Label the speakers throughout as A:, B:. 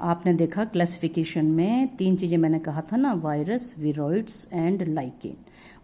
A: आपने देखा क्लासिफिकेशन में 3 चीज़ें मैंने कहा था ना, वायरस, वीरोइड्स एंड लाइकेन।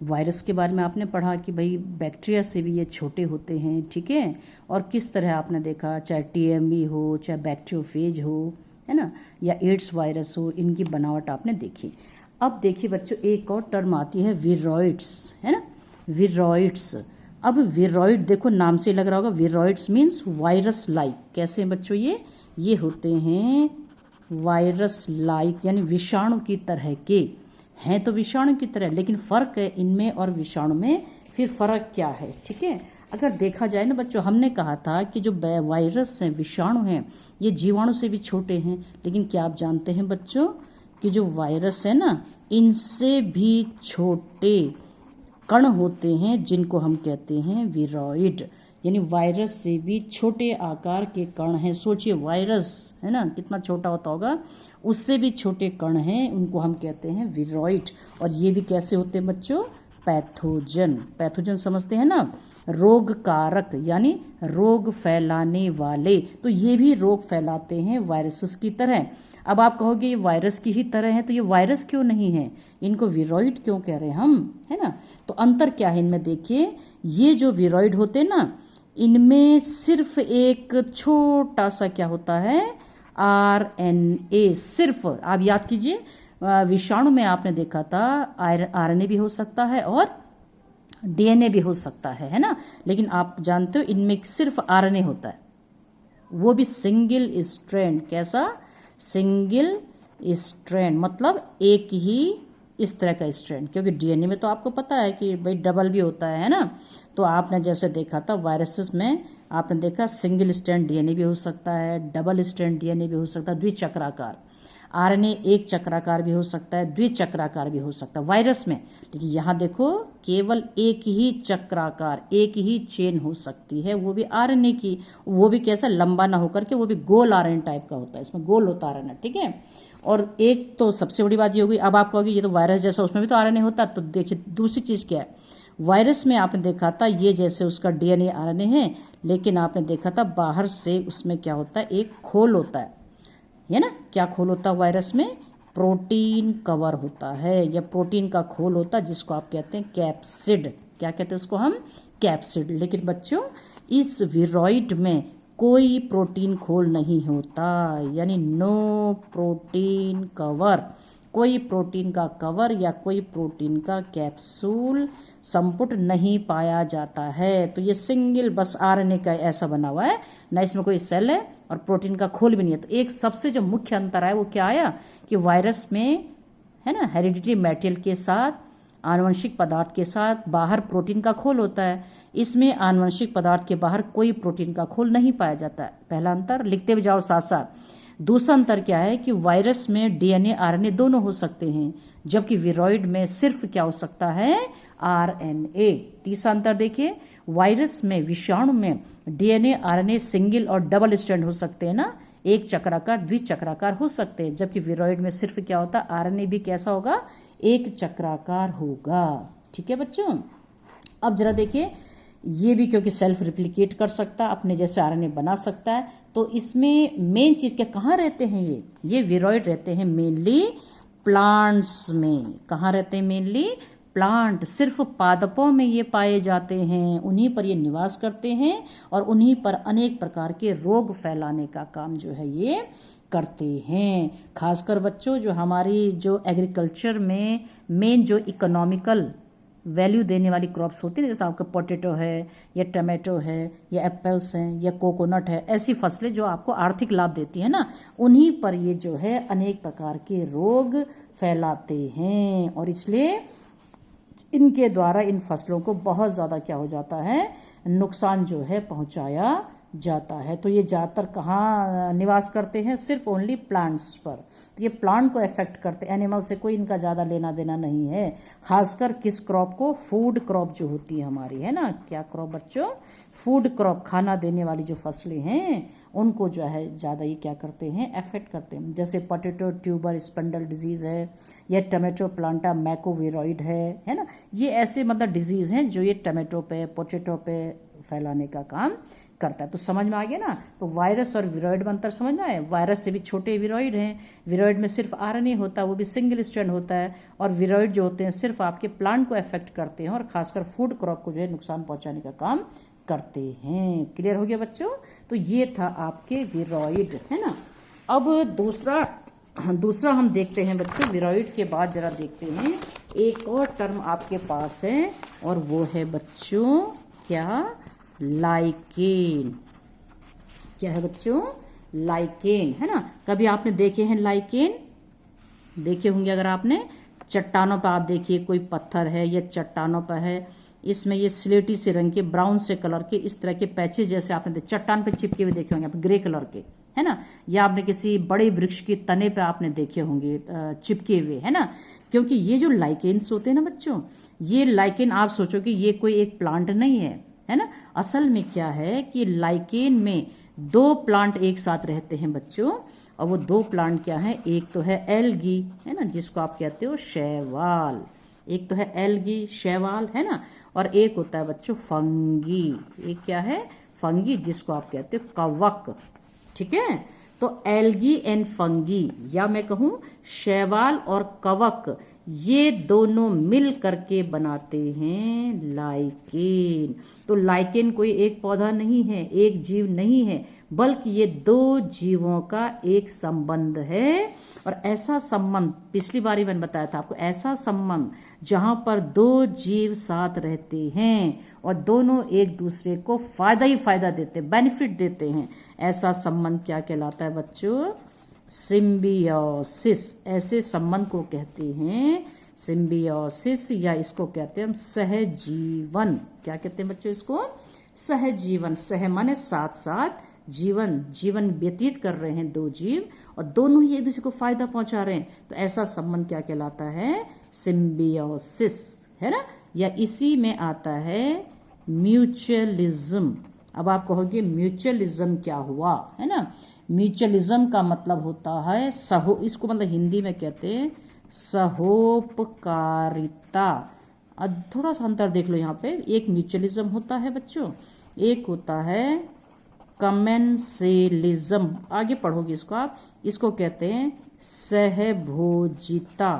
A: वायरस के बारे में आपने पढ़ा कि भाई बैक्टीरिया से भी ये छोटे होते हैं, ठीक है। और किस तरह आपने देखा, चाहे टीएमवी हो, चाहे बैक्टीरियोफेज हो, है ना, या एड्स वायरस हो, इनकी बनावट आपने देखी। अब देखिए बच्चों, एक और टर्म आती है वीरोइड्स, है ना, वीरोइड्स। अब वीरोइड देखो नाम से लग रहा होगा, वीरोइड्स मीन्स वायरस लाइक। कैसे हैं बच्चों ये होते हैं वायरस लाइक, यानी विषाणु की तरह के हैं। तो विषाणु की तरह, लेकिन फ़र्क है इनमें और विषाणु में। फिर फ़र्क क्या है, ठीक है। अगर देखा जाए ना बच्चों, हमने कहा था कि जो वायरस हैं, विषाणु हैं, ये जीवाणु से भी छोटे हैं। लेकिन क्या आप जानते हैं बच्चों कि जो वायरस है ना, इनसे भी छोटे कण होते हैं जिनको हम कहते हैं वीरोइड, यानी वायरस से भी छोटे आकार के कण हैं। सोचिए वायरस है ना, कितना छोटा होता होगा, उससे भी छोटे कण हैं, उनको हम कहते हैं वीरोइड। और ये भी कैसे होते हैं बच्चों, पैथोजन। पैथोजन समझते हैं ना, रोग कारक, यानी रोग फैलाने वाले। तो ये भी रोग फैलाते हैं वायरसेस की तरह। अब आप कहोगे ये वायरस की ही तरह है, तो ये वायरस क्यों नहीं है, इनको वीरोइड क्यों कह रहे हैं हम, है ना। तो अंतर क्या है इनमें, देखिए ये जो वीरोइड होते हैं ना, इनमें सिर्फ एक छोटा सा क्या होता है, आरएनए। सिर्फ आप याद कीजिए, विषाणु में आपने देखा था आरएनए भी हो सकता है और डीएनए भी हो सकता है ना। लेकिन आप जानते हो इनमें सिर्फ आरएनए होता है, वो भी सिंगल स्ट्रैंड। कैसा, सिंगल स्ट्रैंड, मतलब एक ही इस तरह का स्ट्रैंड। क्योंकि डीएनए में तो आपको पता है कि भाई डबल भी होता है ना। तो आपने जैसे देखा था वायरसेस में, आपने देखा सिंगल स्ट्रैंड डीएनए भी हो सकता है, डबल स्ट्रैंड डीएनए भी हो सकता है, द्विचक्राकार। आरएनए एक चक्राकार भी हो सकता है, द्विचक्राकार भी हो सकता है वायरस में। लेकिन यहाँ देखो केवल एक ही चक्राकार, एक ही चेन हो सकती है, वो भी आरएनए की। वो भी कैसा, लंबा ना होकर के, वो भी गोल आरएनए टाइप का होता है, इसमें गोल होता है आरएनए, ठीक है। और एक तो सबसे बड़ी बात ये होगी, अब आप कहोगे ये तो वायरस जैसा, उसमें भी तो आरएनए होता है। तो देखिए दूसरी चीज़ क्या है, वायरस में आपने देखा था ये जैसे उसका डीएनए आरएनए है, लेकिन आपने देखा था बाहर से उसमें क्या होता है, एक खोल होता है ना। क्या खोल होता है वायरस में, प्रोटीन कवर होता है, या प्रोटीन का खोल होता है, जिसको आप कहते हैं कैप्सिड। क्या कहते हैं उसको हम, कैप्सिड। लेकिन बच्चों इस वीरोइड में कोई प्रोटीन खोल नहीं होता, यानी नो प्रोटीन कवर। कोई प्रोटीन का कवर या कोई प्रोटीन का कैप्सूल संपुट नहीं पाया जाता है। तो ये सिंगल बस आरएनए का ऐसा बना हुआ है ना, इसमें कोई सेल है और प्रोटीन का खोल भी नहीं है। तो एक सबसे जो मुख्य अंतर है वो क्या आया कि वायरस में है ना, हेरिडिटरी मटेरियल के साथ, आनुवंशिक पदार्थ के साथ बाहर प्रोटीन का खोल होता है। इसमें आनुवंशिक पदार्थ के बाहर कोई प्रोटीन का खोल नहीं पाया जाता है। पहला अंतर, लिखते भी जाओ साथ साथ। दूसरा अंतर क्या है कि वायरस में डीएनए आरएनए दोनों हो सकते हैं, जबकि वीरोइड में सिर्फ क्या हो सकता है, आरएनए। तीसरा अंतर देखिए, वायरस में, विषाणु में डीएनए आरएनए सिंगल और डबल स्ट्रैंड हो सकते हैं ना, एक चक्राकार द्विचक्राकार हो सकते हैं। जबकि वीरोइड में सिर्फ क्या होता है, आरएनए भी कैसा होगा, एक चक्राकार होगा। ठीक है बच्चों। अब जरा देखिए, ये भी क्योंकि सेल्फ रिप्लिकेट कर सकता है, अपने जैसे आरएनए बना सकता है, तो इसमें मेन चीज क्या, कहाँ रहते हैं ये वीरोइड रहते हैं मेनली प्लांट्स में। कहाँ रहते हैं मेनली, प्लांट। सिर्फ पादपों में ये पाए जाते हैं, उन्हीं पर ये निवास करते हैं और उन्हीं पर अनेक प्रकार के रोग फैलाने का काम जो है ये करते हैं। खासकर बच्चों जो हमारी जो एग्रीकल्चर में मेन जो इकोनॉमिकल वैल्यू देने वाली क्रॉप्स होती है, जैसे आपका पोटैटो है या टमाटो है या एप्पल्स हैं या कोकोनट है, ऐसी फसलें जो आपको आर्थिक लाभ देती है ना, उन्हीं पर ये जो है अनेक प्रकार के रोग फैलाते हैं। और इसलिए इनके द्वारा इन फसलों को बहुत ज़्यादा क्या हो जाता है, नुकसान जो है पहुंचाया जाता है। तो ये ज़्यादातर कहाँ निवास करते हैं, सिर्फ ओनली प्लांट्स पर। तो ये प्लांट को अफेक्ट करते हैं, एनिमल से कोई इनका ज़्यादा लेना देना नहीं है। खासकर किस क्रॉप को, फूड क्रॉप जो होती है हमारी, है ना, क्या क्रॉप बच्चों, फूड क्रॉप, खाना देने वाली जो फसलें हैं, उनको जो है ज़्यादा ये क्या करते हैं, अफेक्ट करते हैं। जैसे पोटैटो ट्यूबर स्पंडल डिजीज़ है, या टमाटो प्लांटा मैकोविरोइड है ना। ये ऐसे मतलब डिजीज़ हैं जो ये टमाटो पे, पोटैटो पे फैलाने का काम करता है। तो समझ में आ गया ना। तो वायरस और विरोइड में अंतर समझ में आया। वायरस से भी छोटे विरोइड हैं। विरोइड में सिर्फ आरएनए होता है, वो भी सिंगल स्ट्रैंड होता है। और विरोइड जो होते हैं सिर्फ आपके प्लांट को अफेक्ट करते हैं और खासकर फूड क्रॉप को जो है नुकसान पहुंचाने का काम करते हैं। क्लियर हो गया बच्चों। तो ये था आपके विरोइड, है ना। अब दूसरा हम देखते हैं बच्चों। विरोइड के बाद जरा देखते हैं एक और टर्म आपके पास है, और वो है बच्चों क्या, लाइकेन। क्या है बच्चों, लाइकेन, है ना। कभी आपने देखे हैं लाइकेन, देखे होंगे अगर आपने। चट्टानों पर आप देखिए, कोई पत्थर है या चट्टानों पर है, इसमें ये स्लेटी से रंग के, ब्राउन से कलर के इस तरह के पैचेज जैसे आपने चट्टान पे चिपके हुए देखे होंगे, ग्रे कलर के, है ना। या आपने किसी बड़े वृक्ष के तने पे आपने देखे होंगे चिपके हुए, है ना। क्योंकि ये जो लाइकेन्स होते हैं ना बच्चों, ये लाइकेन आप सोचो कि ये कोई एक प्लांट नहीं है ना। असल में क्या है कि लाइकेन में दो प्लांट एक साथ रहते हैं बच्चों, और वो दो प्लांट क्या है, एक तो है एल्गी, है ना, जिसको आप कहते हो शैवाल। एक तो है एल्गी, शैवाल, है ना। और एक होता है बच्चों फंगी। एक क्या है, फंगी, जिसको आप कहते हो कवक। ठीक है। तो एल्गी एंड फंगी, या मैं कहूं शैवाल और कवक, ये दोनों मिल करके बनाते हैं लाइकेन। तो लाइकेन कोई एक पौधा नहीं है, एक जीव नहीं है, बल्कि ये दो जीवों का एक संबंध है। और ऐसा संबंध, पिछली बारी मैंने बताया था आपको, ऐसा संबंध जहां पर दो जीव साथ रहते हैं और दोनों एक दूसरे को फायदा ही फायदा देते हैं, बेनिफिट देते हैं, ऐसा संबंध क्या कहलाता है बच्चों, सिम्बियोसिस। ऐसे संबंध को कहते हैं सिम्बियोसिस, या इसको कहते हैं हम सहजीवन। क्या कहते हैं बच्चों इसको, सहजीवन। सह माने साथ साथ, जीवन व्यतीत कर रहे हैं दो जीव, और दोनों ही एक दूसरे को फायदा पहुंचा रहे हैं। तो ऐसा संबंध क्या कहलाता है, सिम्बियोसिस, है ना। या इसी में आता है म्यूचुअलिज्म। अब आप कहोगे म्यूचुअलिज्म क्या हुआ, है ना। म्यूचुअलिज्म का मतलब होता है इसको मतलब हिंदी में कहते हैं सहोपकारिता। अब थोड़ा सा अंतर देख लो यहाँ पे। एक म्यूचुअलिज्म होता है बच्चों, एक होता है कमेंसलिज्म। आगे पढ़ोगे इसको आप, इसको कहते हैं सहभोजिता।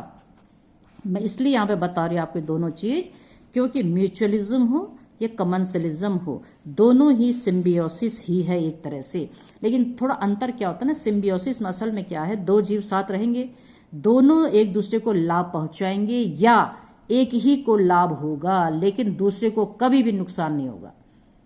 A: मैं इसलिए यहाँ पे बता रही हूँ आपको दोनों चीज, क्योंकि म्यूचुअलिज्म हो या कमेंसलिज्म हो, दोनों ही सिम्बियोसिस ही है एक तरह से। लेकिन थोड़ा अंतर क्या होता है ना, सिम्बियोसिस में असल में क्या है, दो जीव साथ रहेंगे, दोनों एक दूसरे को लाभ पहुंचाएंगे, या एक ही को लाभ होगा लेकिन दूसरे को कभी भी नुकसान नहीं होगा।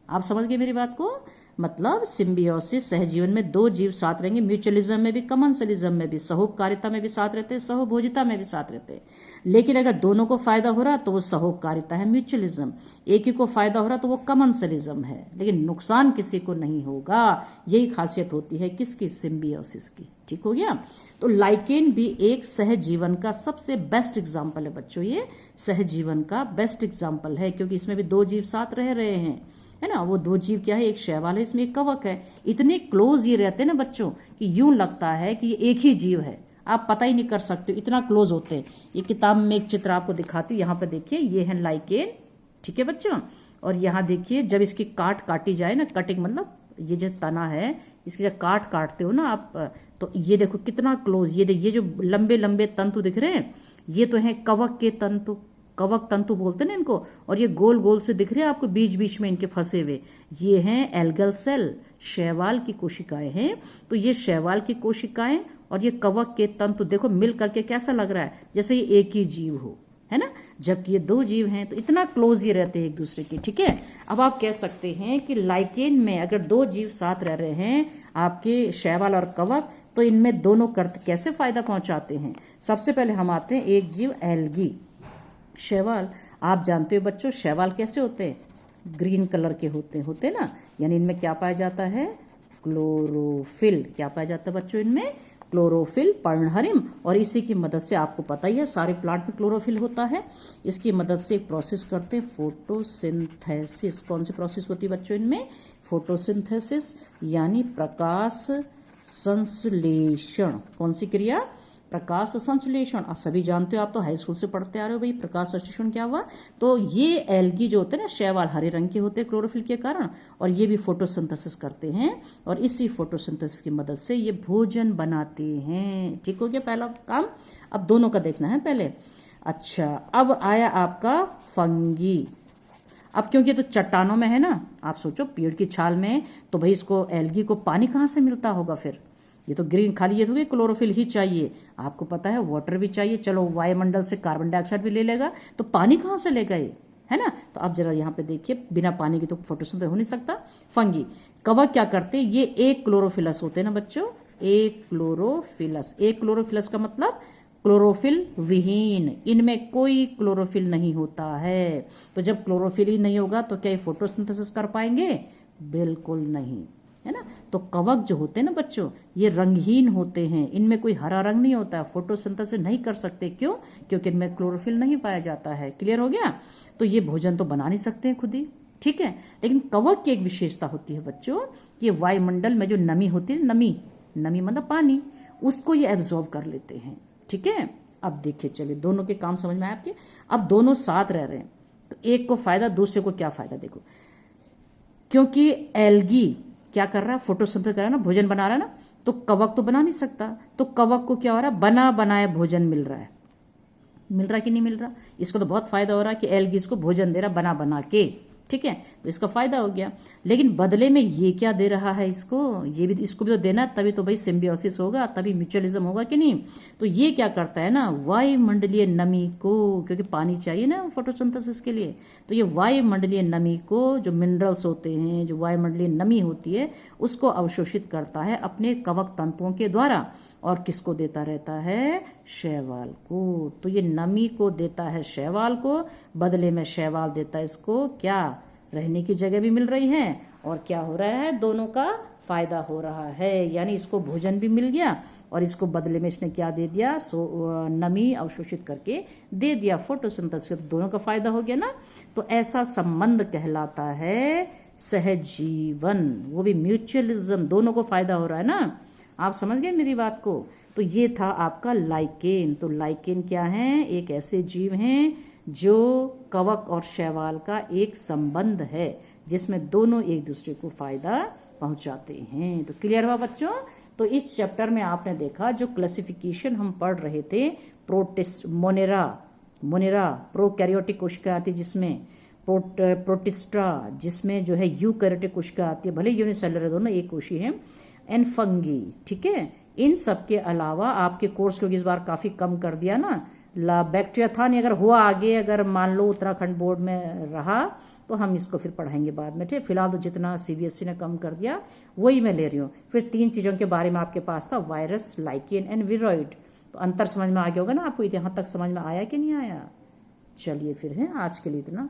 A: आप समझ गए मेरी बात को। मतलब सिम्बियोसिस, सहजीवन में दो जीव साथ रहेंगे, म्यूचुअलिज्म में भी, कमेंसलिज्म में भी, सहोपकारिता में भी साथ रहते हैं, सहभोजिता में भी साथ रहते हैं। लेकिन अगर दोनों को फायदा हो रहा तो वो सहोपकारिता है, म्यूचुअलिज्म। एक ही को फायदा हो रहा तो वो कमेंसलिज्म है, लेकिन नुकसान किसी को नहीं होगा। यही खासियत होती है किसकी, सिम्बियोसिस की। ठीक हो गया। तो लाइकेन भी एक सहजीवन का सबसे बेस्ट एग्जाम्पल है बच्चों। ये सहजीवन का बेस्ट एग्जाम्पल है, क्योंकि इसमें भी दो जीव साथ रह रहे हैं, है ना। वो दो जीव क्या है, एक शैवाल है, इसमें एक कवक है। इतने क्लोज ये रहते हैं ना बच्चों कि यूं लगता है कि ये एक ही जीव है, आप पता ही नहीं कर सकते, इतना क्लोज होते हैं। ये किताब में एक चित्र आपको दिखाती हूँ, यहाँ पे देखिए, ये है लाइकेन। ठीक है बच्चों। और यहाँ देखिए, जब इसकी काटी जाए ना, कटिंग मतलब ये जो तना है, इसकी जब काटते हो ना आप, तो ये देखो कितना क्लोज। ये जो लंबे लंबे तंतु दिख रहे हैं, ये तो है कवक के तंतु, कवक तंतु बोलते हैं ना इनको। और ये गोल गोल से दिख रहे हैं आपको बीच बीच में इनके फंसे हुए, ये हैं एल्गल सेल, शैवाल की कोशिकाएं हैं। तो ये शैवाल की कोशिकाएं और ये कवक के तंतु देखो मिल करके कैसा लग रहा है, जैसे ये एक ही जीव हो, है ना। जबकि ये दो जीव हैं तो इतना क्लोज ये रहते हैं एक दूसरे के। ठीक है। अब आप कह सकते हैं कि लाइकेन में अगर दो जीव साथ रह रहे हैं, आपके शैवाल और कवक, तो इनमें दोनों कैसे फायदा पहुंचाते हैं। सबसे पहले हम आते हैं एक जीव एल्गी, शैवाल। आप जानते हो बच्चों शैवाल कैसे होते हैं, ग्रीन कलर के होते ना। यानी इनमें क्या पाया जाता है, क्लोरोफिल। क्या पाया जाता है बच्चों इनमें, क्लोरोफिल, पर्णहरिम। और इसी की मदद से आपको पता ही है सारे प्लांट में क्लोरोफिल होता है। इसकी मदद से एक प्रोसेस करते हैं, फोटोसिंथेसिस। कौन सी प्रोसेस होती है बच्चों इनमें, फोटोसिंथेसिस, यानी प्रकाश संश्लेषण। कौन सी क्रिया, प्रकाश संश्लेषण। आप सभी जानते हो, आप तो हाई स्कूल से पढ़ते आ रहे हो भाई, प्रकाश संश्लेषण क्या हुआ। तो ये एल्गी जो होते हैं ना, शैवाल हरे रंग के होते हैं क्लोरोफिल के कारण, और ये भी फोटोसिंथेसिस करते हैं, और इसी फोटोसिंथेसिस की मदद से ये भोजन बनाते हैं। ठीक हो गया पहला काम। अब दोनों का देखना है पहले। अच्छा, अब आया आपका फंगी। अब क्योंकि तो चट्टानों में है ना, आप सोचो पेड़ की छाल में, तो भाई इसको एल्गी को पानी कहाँ से मिलता होगा फिर। ये तो ग्रीन खाली ये थोड़ी क्लोरोफिल ही चाहिए, आपको पता है वाटर भी चाहिए। चलो वायुमंडल से कार्बन डाइऑक्साइड भी ले लेगा, तो पानी कहाँ से लेगा ये, है ना। तो अब जरा यहाँ पे देखिए, बिना पानी के तो फोटोसिंथेसिस हो नहीं सकता। फंगी कवक क्या करते हैं, ये एक क्लोरोफिलस होते हैं ना बच्चों, एक क्लोरोफिलस। एक क्लोरोफिलस का मतलब क्लोरोफिल विहीन, इनमें कोई क्लोरोफिल नहीं होता है। तो जब क्लोरोफिल ही नहीं होगा तो क्या ये फोटोसिंथेसिस कर पाएंगे, बिल्कुल नहीं, है ना। तो कवक जो होते हैं ना बच्चों, ये रंगहीन होते हैं, इनमें कोई हरा रंग नहीं होता है, फोटोसिंथेसिस नहीं कर सकते। क्यों, क्योंकि इनमें क्लोरोफिल नहीं पाया जाता है। क्लियर हो गया। तो ये भोजन तो बना नहीं सकते हैं खुद ही, ठीक है। लेकिन कवक की एक विशेषता होती है बच्चों, ये वायुमंडल में जो नमी होती है, नमी मतलब पानी, उसको ये एब्जॉर्ब कर लेते हैं, ठीक है। अब देखिए, चलिए दोनों के काम समझ में आए आपके। अब दोनों साथ रह रहे हैं, तो एक को फायदा, दूसरे को क्या फायदा, देखो। क्योंकि एल्गी क्या कर रहा है, फोटोसिंथेसिस कर रहा है ना, भोजन बना रहा है ना, तो कवक तो बना नहीं सकता। तो कवक को क्या हो रहा है, बना बनाया भोजन मिल रहा है। मिल रहा कि नहीं मिल रहा, इसको तो बहुत फायदा हो रहा है कि एल्गी इसको भोजन दे रहा बना बना के, ठीक है। तो इसका फायदा हो गया। लेकिन बदले में ये क्या दे रहा है इसको, ये भी इसको भी तो देना है, तभी तो भाई सिम्बियोसिस होगा, तभी म्यूचुअलिज्म होगा कि नहीं। तो ये क्या करता है ना, वायुमंडलीय नमी को, क्योंकि पानी चाहिए ना फोटोसिंथेसिस के लिए, तो ये वायुमंडलीय नमी को, जो मिनरल्स होते हैं, जो वायुमंडलीय नमी होती है, उसको अवशोषित करता है अपने कवक तंतुओं के द्वारा, और किसको देता रहता है, शैवाल को। तो ये नमी को देता है शैवाल को, बदले में शैवाल देता है इसको क्या, रहने की जगह भी मिल रही है, और क्या हो रहा है, दोनों का फायदा हो रहा है। यानी इसको भोजन भी मिल गया, और इसको बदले में इसने क्या दे दिया, नमी अवशोषित करके दे दिया, फोटोसिंथेसिस। दोनों का फायदा हो गया ना। तो ऐसा संबंध कहलाता है सहजीवन, वो भी म्यूचुअलिज्म, दोनों को फायदा हो रहा है ना। आप समझ गए मेरी बात को। तो ये था आपका लाइकेन। तो लाइकेन क्या है, एक ऐसे जीव हैं जो कवक और शैवाल का एक संबंध है, जिसमें दोनों एक दूसरे को फायदा पहुंचाते हैं। तो क्लियर हुआ बच्चों। तो इस चैप्टर में आपने देखा, जो क्लासिफिकेशन हम पढ़ रहे थे, मोनेरा प्रोकैरियोटिक कोशिका आती है, जिसमें प्रोटिस्टा, जिसमें जो है यूकैरियोटिक कोशिका आती है, भले यूनिसेलुलर दोनों एक कोशी है, एंड फंगी, ठीक है। इन सब के अलावा आपके कोर्स को इस बार काफी कम कर दिया ना, बैक्टीरिया था नहीं, अगर हुआ आगे, अगर मान लो उत्तराखंड बोर्ड में रहा, तो हम इसको फिर पढ़ाएंगे बाद में, ठीक। फिलहाल तो जितना सीबीएसई ने कम कर दिया वही मैं ले रही हूँ। फिर 3 चीजों के बारे में आपके पास था, वायरस, लाइकेन एंड विरोइड। तो अंतर समझ में आ गया होगा ना आपको, यहाँ तक समझ में आया कि नहीं आया। चलिए फिर है आज के लिए इतना।